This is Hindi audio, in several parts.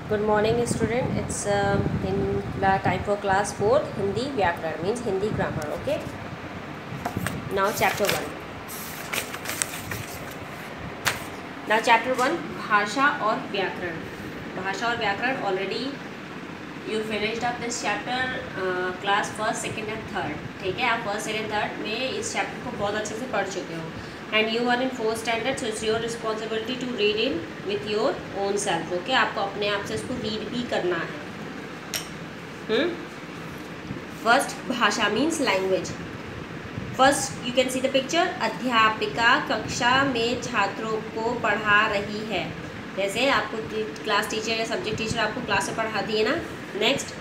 Good morning, student. It's in time for class 4 Hindi Vyakaran means Hindi grammar. Okay. Now chapter 1. Now chapter 1 भाषा और व्याकरण. भाषा और व्याकरण already you finished up this chapter class first, second and third. ठीक है, आप first, second, third में इस chapter को बहुत अच्छे से पढ़ चुके हो. And you are in 4th standard, so it's your responsibility to read in with your own self. Okay, आपको अपने आप से इसको रीड भी करना है. First, भाषा means language. First, you can see the picture. अध्यापिका कक्षा में छात्रों को पढ़ा रही है. जैसे आपको क्लास टीचर या सब्जेक्ट टीचर आपको क्लास में पढ़ाती है ना. नेक्स्ट,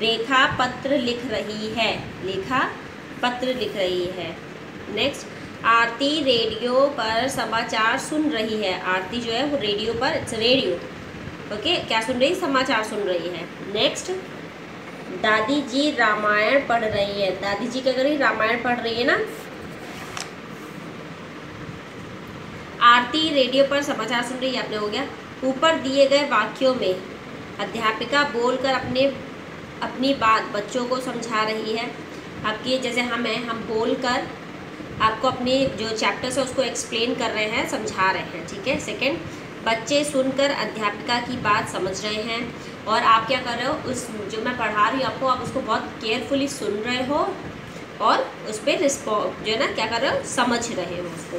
रेखा पत्र लिख रही है. रेखा पत्र लिख रही है. नेक्स्ट, आरती रेडियो पर समाचार सुन रही है. आरती जो है वो रेडियो पर, इट्स रेडियो. ओके, क्या सुन रही? समाचार सुन रही है. नेक्स्ट, दादी जी रामायण पढ़ रही है. दादी जी क्या कर रही? रामायण पढ़ रही है ना. आरती रेडियो पर समाचार सुन रही है, आपने हो गया. ऊपर दिए गए वाक्यों में अध्यापिका बोलकर अपनी बात बच्चों को समझा रही है. आपकी जैसे हम बोलकर आपको अपनी जो चैप्टर्स है उसको एक्सप्लेन कर रहे हैं, समझा रहे हैं. ठीक है. सेकंड, बच्चे सुनकर अध्यापिका की बात समझ रहे हैं. और आप क्या कर रहे हो? उस जो मैं पढ़ा रही हूँ आपको, आप उसको बहुत केयरफुली सुन रहे हो और उस पर रिस्पॉन्स जो है ना क्या कर रहे हो? समझ रहे हो उसको.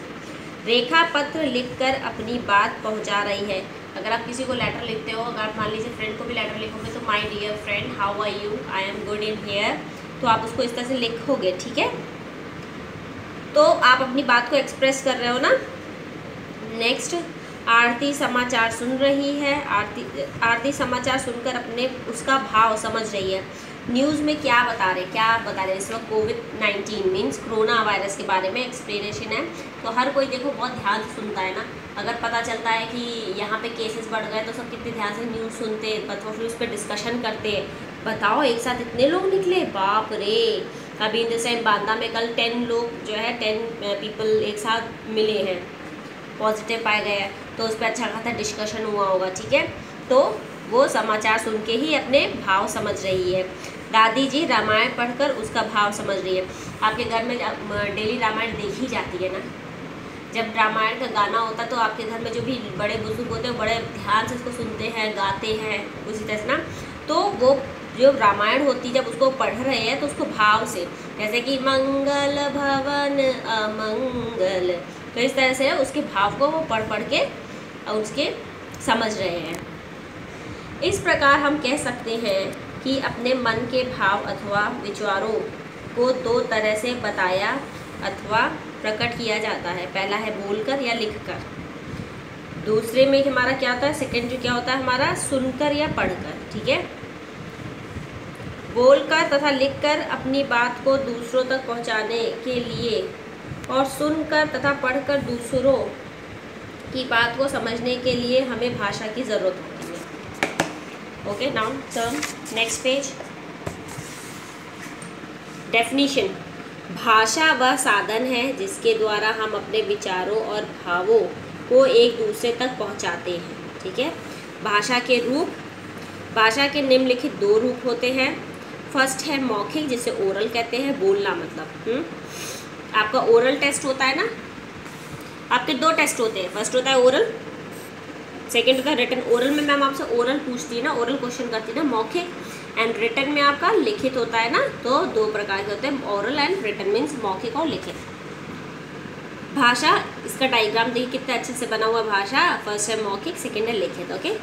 रेखा पत्र लिखकर अपनी बात पहुँचा रही है. अगर आप किसी को लेटर लिखते हो, अगर आप मान लीजिए फ्रेंड को भी लेटर लिखोगे तो my dear friend how are you, I am good in here, तो आप उसको इस तरह से लिखोगे. ठीक है. तो आप अपनी बात को एक्सप्रेस कर रहे हो ना. नेक्स्ट, आरती समाचार सुन रही है. आरती समाचार सुनकर अपने उसका भाव समझ रही है. न्यूज़ में क्या बता रहे इस वक्त कोविड-19 मीन्स कोरोना वायरस के बारे में एक्सप्लेनेशन है. तो हर कोई देखो बहुत ध्यान से सुनता है ना. अगर पता चलता है कि यहाँ पे केसेस बढ़ गए तो सब कितने ध्यान से न्यूज़ सुनते, फिर उस पर डिस्कशन करते. बताओ एक साथ इतने लोग निकले, बाप रे. अभी इन द सेम बांदा में कल 10 लोग जो है 10 पीपल एक साथ मिले हैं, पॉजिटिव पाए गए हैं. तो उस पर अच्छा खासा डिस्कशन हुआ होगा. ठीक है. तो वो समाचार सुन के ही अपने भाव समझ रही है. दादी जी रामायण पढ़कर उसका भाव समझ रही है. आपके घर में डेली रामायण देखी जाती है ना. जब रामायण का गाना होता है तो आपके घर में जो भी बड़े बुजुर्ग होते हैं बड़े ध्यान से उसको सुनते हैं, गाते हैं उसी तरह से ना. तो वो जो रामायण होती है जब उसको पढ़ रहे हैं तो उसको भाव से, जैसे कि मंगल भवन अमंगल, तो इस तरह से उसके भाव को वो पढ़ के और उसके समझ रहे हैं. इस प्रकार हम कह सकते हैं कि अपने मन के भाव अथवा विचारों को दो तरह से बताया अथवा प्रकट किया जाता है. पहला है बोलकर या लिखकर. दूसरे में हमारा क्या होता है? सेकंड जो क्या होता है हमारा? सुनकर या पढ़कर. ठीक है. बोलकर तथा लिखकर अपनी बात को दूसरों तक पहुंचाने के लिए और सुनकर तथा पढ़कर दूसरों की बात को समझने के लिए हमें भाषा की ज़रूरत होती है. Okay, now turn next page. Definition. भाषा वह साधन है जिसके द्वारा हम अपने विचारों और भावों को एक दूसरे तक पहुंचाते हैं. ठीक है. भाषा के रूप. भाषा के निम्नलिखित 2 रूप होते हैं. फर्स्ट है मौखिक, जिसे ओरल कहते हैं, बोलना मतलब. आपका ओरल टेस्ट होता है ना. आपके 2 टेस्ट होते हैं. फर्स्ट होता है ओरल, सेकंड होता है रिटन. ओरल में मैम आपसे ओरल पूछती है ना, ओरल क्वेश्चन करती है ना. मौखिक एंड रिटन में आपका लिखित होता है ना. तो 2 प्रकार के होते हैं, ओरल एंड रिटन मीन्स मौखिक और लिखित. भाषा, इसका डायग्राम देखिए कितना अच्छे से बना हुआ. भाषा फर्स्ट है मौखिक, सेकंड है लिखित. ओके,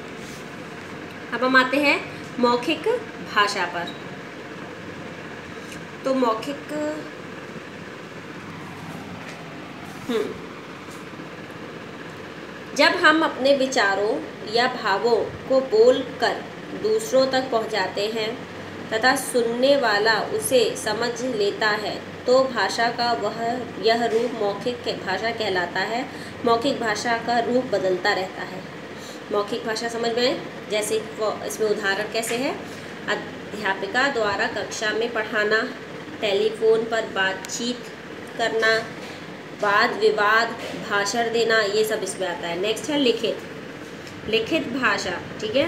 अब हम आते हैं मौखिक भाषा पर. तो मौखिक जब हम अपने विचारों या भावों को बोलकर दूसरों तक पहुंचाते हैं तथा सुनने वाला उसे समझ लेता है तो भाषा का यह रूप मौखिक भाषा कहलाता है. मौखिक भाषा का रूप बदलता रहता है. मौखिक भाषा समझ में, जैसे इसमें उदाहरण कैसे है? अध्यापिका द्वारा कक्षा में पढ़ाना, टेलीफोन पर बातचीत करना, वाद विवाद, भाषण देना, ये सब इसमें आता है. नेक्स्ट है लिखित. लिखित भाषा. ठीक है.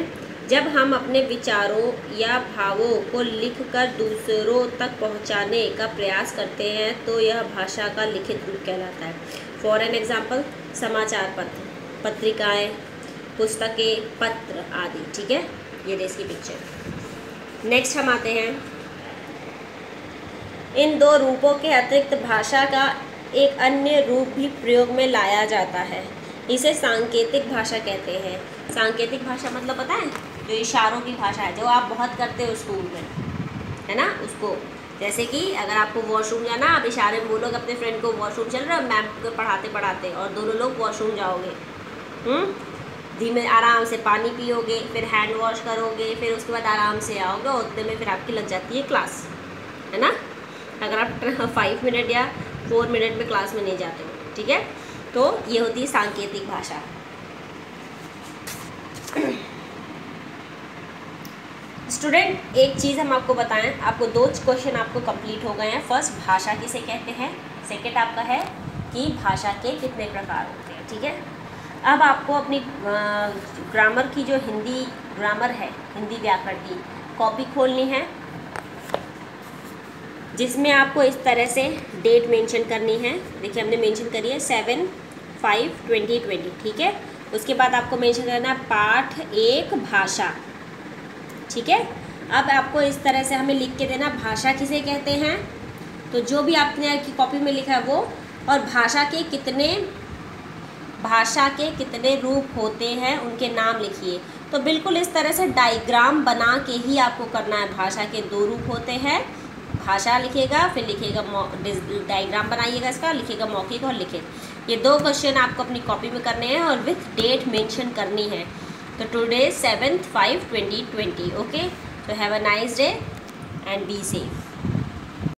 जब हम अपने विचारों या भावों को लिखकर दूसरों तक पहुंचाने का प्रयास करते हैं तो यह भाषा का लिखित रूप कहलाता है। फॉर एन एग्जाम्पल, समाचार पत्र, पत्रिकाएं, पुस्तकें, पत्र आदि। ठीक है, ये देश की पिक्चर। नेक्स्ट हम आते हैं, इन दो रूपों के अतिरिक्त भाषा का एक अन्य रूप भी प्रयोग में लाया जाता है। इसे सांकेतिक भाषा कहते हैं। सांकेतिक भाषा मतलब पता है, जो इशारों की भाषा है, जो आप बहुत करते हो स्कूल में, है ना, उसको। जैसे कि अगर आपको वॉशरूम जाना, आप इशारे में बोलोगे अपने फ्रेंड को वॉशरूम चल रहा है, मैम को पढ़ाते पढ़ाते, और दोनों लोग वॉशरूम जाओगे, धीमे आराम से पानी पियोगे, फिर हैंड वॉश करोगे, फिर उसके बाद आराम से आओगे, और उतने में फिर आपकी लग जाती है क्लास, है ना। अगर आप 5 मिनट या 4 मिनट में क्लास में नहीं जाते हो, ठीक है। तो ये होती है सांकेतिक भाषा। स्टूडेंट, एक चीज़ हम आपको बताएं, आपको 2 क्वेश्चन आपको कंप्लीट हो गए हैं। फर्स्ट, भाषा किसे कहते हैं। सेकंड आपका है कि भाषा के कितने प्रकार होते हैं। ठीक है, अब आपको अपनी ग्रामर की जो हिंदी ग्रामर है, हिंदी व्याकरण की कॉपी खोलनी है, जिसमें आपको इस तरह से डेट मेंशन करनी है। देखिए हमने मेंशन करी है 7/5/2020। ठीक है, उसके बाद आपको मेंशन करना है पाठ 1 भाषा। ठीक है, अब आपको इस तरह से हमें लिख के देना भाषा किसे कहते हैं, तो जो भी आपने की कॉपी में लिखा है वो, और भाषा के कितने रूप होते हैं उनके नाम लिखिए। तो बिल्कुल इस तरह से डायग्राम बना के ही आपको करना है। भाषा के 2 रूप होते हैं, भाषा लिखेगा, फिर लिखेगा डायग्राम बनाइएगा इसका, लिखेगा मौखिक और लिखित। ये 2 क्वेश्चन आपको अपनी कॉपी में करने हैं और विथ डेट मेंशन करनी है। तो today 7/5/2020। Okay, so have a nice day and be safe.